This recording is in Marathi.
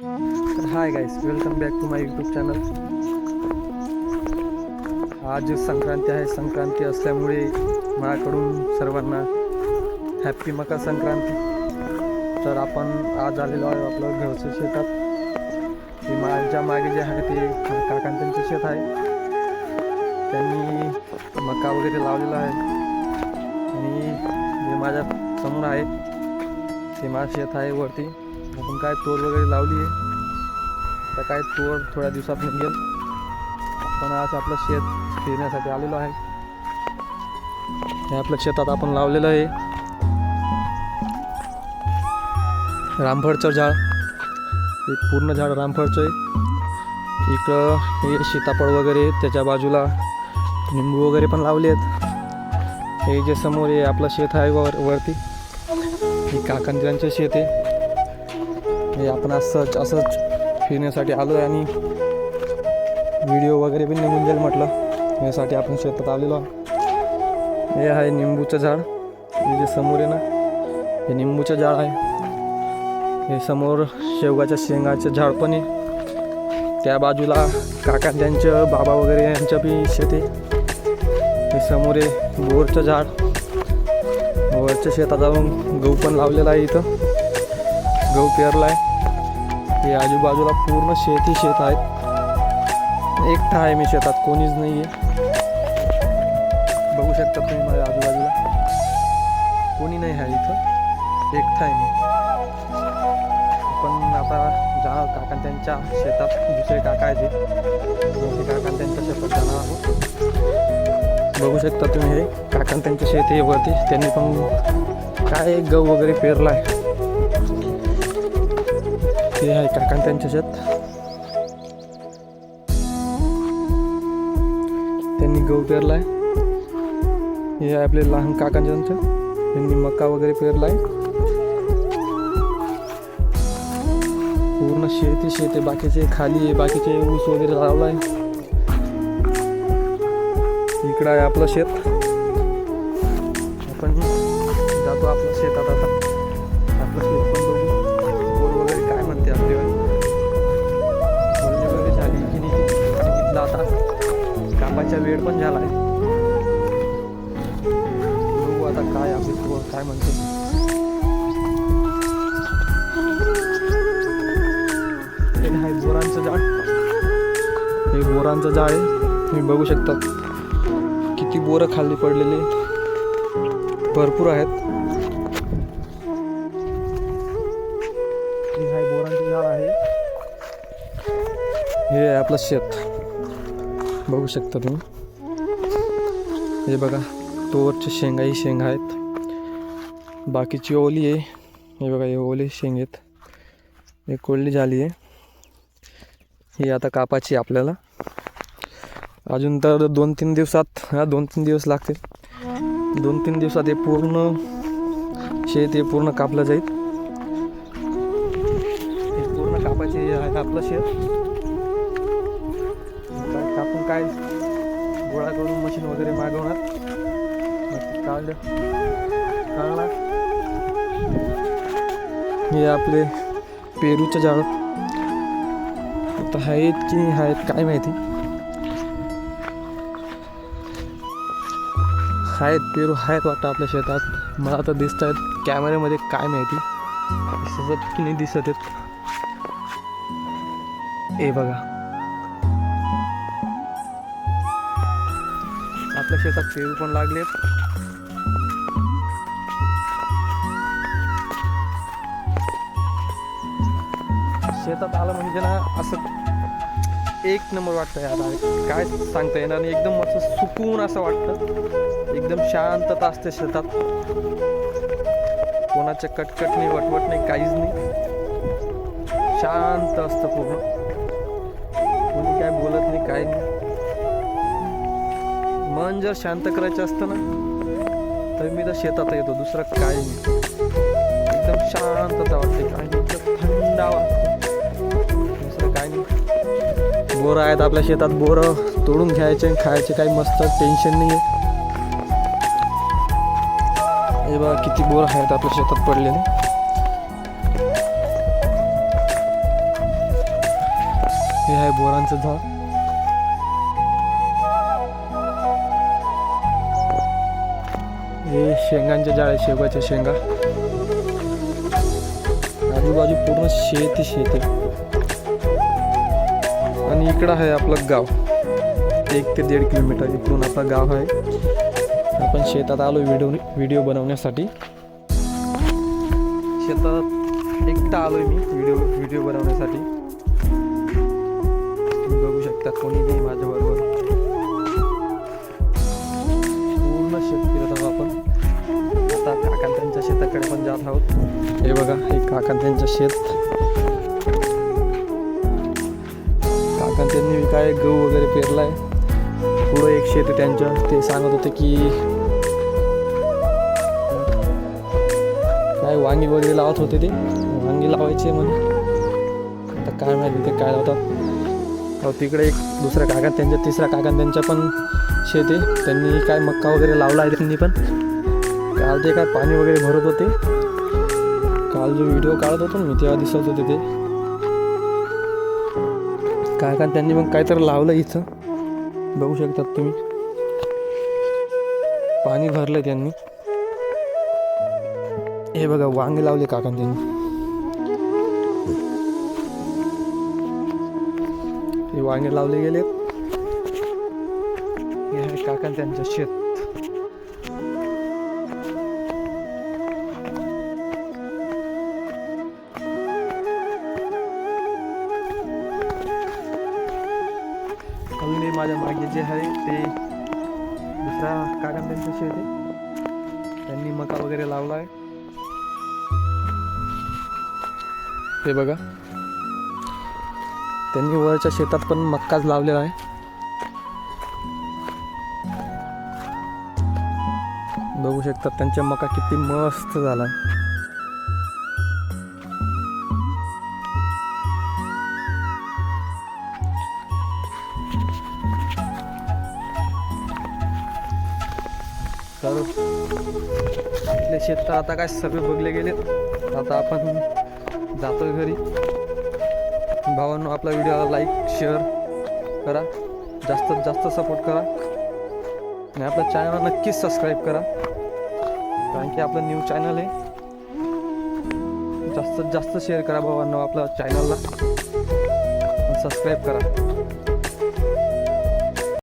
तर hi guys, welcome back to my YouTube channel. आज संक्रांती आहे. संक्रांती असल्यामुळे माझ्याकडून सर्वांना हॅप्पी मकर संक्रांती. तर आपण आज आलेलो आहे आपलं घरचं शेतात. हे माझ्या मागे जे आहे ते काकांचं शेत आहे. त्यांनी मका वगैरे लावलेला आहे आणि जे माझ्या समोर आहे ते माझं शेत आहे. वरती आपण काय तोर वगैरे लावली आहे. तर काय तोर थोड्या दिवसात निघेल. आपण आज आपलं शेत फिरण्यासाठी आलेलो आहे. हे आपल्या शेतात आपण लावलेलं आहे रामफळचं झाड. हे पूर्ण झाड रामफळचं आहे. इकडं हे सीताफळ वगैरे, त्याच्या बाजूला निंबू वगैरे पण लावले आहेत. हे जे समोर आहे आपलं शेत आहे वरती, हे काकांचं शेत आहे. हे आपण असंच फिरण्यासाठी आलो आहे आणि व्हिडिओ वगैरे पण निघून जाईल म्हटलं, यासाठी आपण शेतात आलेलो आहे. हे आहे निंबूचं झाड. हे जे समोर आहे ना, हे निंबूचं झाड आहे. हे समोर शेवगाच्या शेंगाचं झाड पण आहे. त्या बाजूला काका त्यांचं बाबा वगैरे यांचं बी शेत आहे. हे समोर आहे बोरचं झाड. वरच्या शेतात जाऊन गहू पण लावलेला आहे. इथं गहू पेरला आहे. हे आजूबाजूला पूर्ण शेत आहेत. एकटा आहे मी शेतात, कोणीच नाही आहे. बघू शकता तुम्ही माझ्या आजूबाजूला कोणी नाही आहे. इथं एकटा आहे मी. आपण आता जाणार काका त्यांच्या शेतात. दुसरे काका आहे ते काका त्यांच्या शेतात जाणार आहोत. बघू शकता तुम्ही हे काका त्यांच्या शेत आहे वरती. त्यांनी पण काय गहू वगैरे पेरला आहे. हे आहे काका त्यांच्या शेत. त्यांनी गहू पेरला आहे. हे आहे आपले लहान काकांचं, त्यांनी मका वगैरे पेरला आहे. पूर्ण शेती आहे. बाकीचे खाली आहे, बाकीचे ऊस वगैरे लावला आहे. इकडं आहे आपलं शेत. आपण जातो आपल्या शेतात आता. आपलं शेत पण बघू. बोर वगैरे काय म्हणते आपल्याकडे, बोलणी वगैरे झाली की नाही सांगितलं. आता कापाच्या वेळ पण झाला आहे. बघू आता काय आपले बोर काय म्हणते. हे आहे बोरांचं झाड. हे बोरांचं झाड आहे. तुम्ही बघू शकता किती बोरं खाली पडलेले भरपूर आहेत. हे आहे बोरांचं झाड आहे. हे आहे आपलं शेत. बघू शकता तुम्ही. हे बघा तोरच्या शेंगाही शेंगा आहेत. बाकीची ओली आहे. हे बघा हे ओली शेंग आहेत. हे कोल्डी झाली आहे. ही आता कापाची आपल्याला. अजून तर 2-3 दिवसात 2-3 दिवस लागतील. 2-3 दिवसात हे पूर्ण शेत हे पूर्ण कापलं जाईल. हे पूर्ण कापायचे आहे आपलं शेत. काय कापून काय गोळा करून मशीन वगैरे मागवणार. काढणार. हे आपले पेरूचं झाड आता आहेत की नाही आहेत काय माहिती. आहेत पेरू आहेत वाटतं आपल्या शेतात. मला तर दिसत आहेत कॅमेऱ्यामध्ये, काय माहिती दिसत की नाही दिसत आहेत. हे बघा आपल्या शेतात पेरू पण लागलेत. शेतात आलं म्हणजे ना असं एक नंबर वाटतं यार. काय सांगता येणार नाही. एकदम असं सुकून असं वाटतं. एकदम शांतता असते शेतात. कोणाचं कटकट नाही, वटवट नाही, काहीच नाही. शांत असतं पूर्ण. कोणी काय बोलत नाही, काय नाही. मन जर शांत करायचं असतं ना तर मी तर शेतात येतो. दुसरं काय नाही. एकदम शांतता वाटते. काय नाही, थंडावा. दुसरं काय नाही. बोरं आहेत आपल्या शेतात. बोरं तोडून घ्यायचे, खायचे, काही मस्त टेन्शन नाही आहे. हे बघा किती बोर आहेत आपल्या शेतात पडलेले. हे आहे बोरांचं झाड. हे शेंगांचे झाड आहे, शेवगाच्या शेंगा. आजूबाजू पूर्ण शेती. आणि इकडं आहे आपलं गाव. 1 ते 1.5 किलोमीटर इकडून आपलं गाव आहे. आपण शेतात आलो व्हिडिओ बनवण्यासाठी. शेतात एकटा आलोय मी व्हिडिओ बनवण्यासाठी. तुम्ही बघू शकता कोणी नाही माझ्याबरोबर. पूर्ण शेत फिरत आहोत आपण. आता काका त्यांच्या शेताकडे पण जात आहोत. हे बघा, हे काका त्यांचं शेत. काका त्यांनी काय गहू वगैरे पेरलाय. पुढं एक शेत आहे त्यांचं. ते सांगत होते की काय वांगी वगैरे लावत होते. ते वांगी लावायचे म्हणे. आता काय माहिती ते काय लावतात. तिकडे एक दुसरा काका त्यांच्या, तिसरा काका त्यांच्या पण शेत आहे. त्यांनी काय मक्का वगैरे लावला आहे त्यांनी पण. काल ते काय पाणी वगैरे भरत होते. काल जो व्हिडिओ काढत होतो मी तेव्हा दिसत होते ते काका. त्यांनी मग काहीतरी लावलं इथं, बघू शकतात तुम्ही. पाणी भरलंय त्यांनी. हे बघा, वांगे लावले काका त्यांनी. हे वांगे लावले गेलेत. हे आहे काका त्यांचं शेत. अजून माझ्या मागे जे आहे ते दुसरा काका त्यांचं शेत आहे. त्यांनी मका वगैरे लावला आहे. हे बघा, त्यांनी वरच्या शेतात पण मक्काच लावलेला आहे. बघू शकतात त्यांच्या मका किती मस्त झाला. तर आपले शेत तर आता काय सगळे बघले गेलेत. आता आपण जातोय घरी. भावांनो, आपला व्हिडिओला लाईक शेअर करा, जास्तीत जास्त सपोर्ट करा आणि आपल्या चॅनलला नक्कीच सबस्क्राईब करा, कारण की आपलं न्यू चॅनल आहे. जास्तीत जास्त शेअर करा भावांनो आपल्या चॅनलला, सबस्क्राईब करा.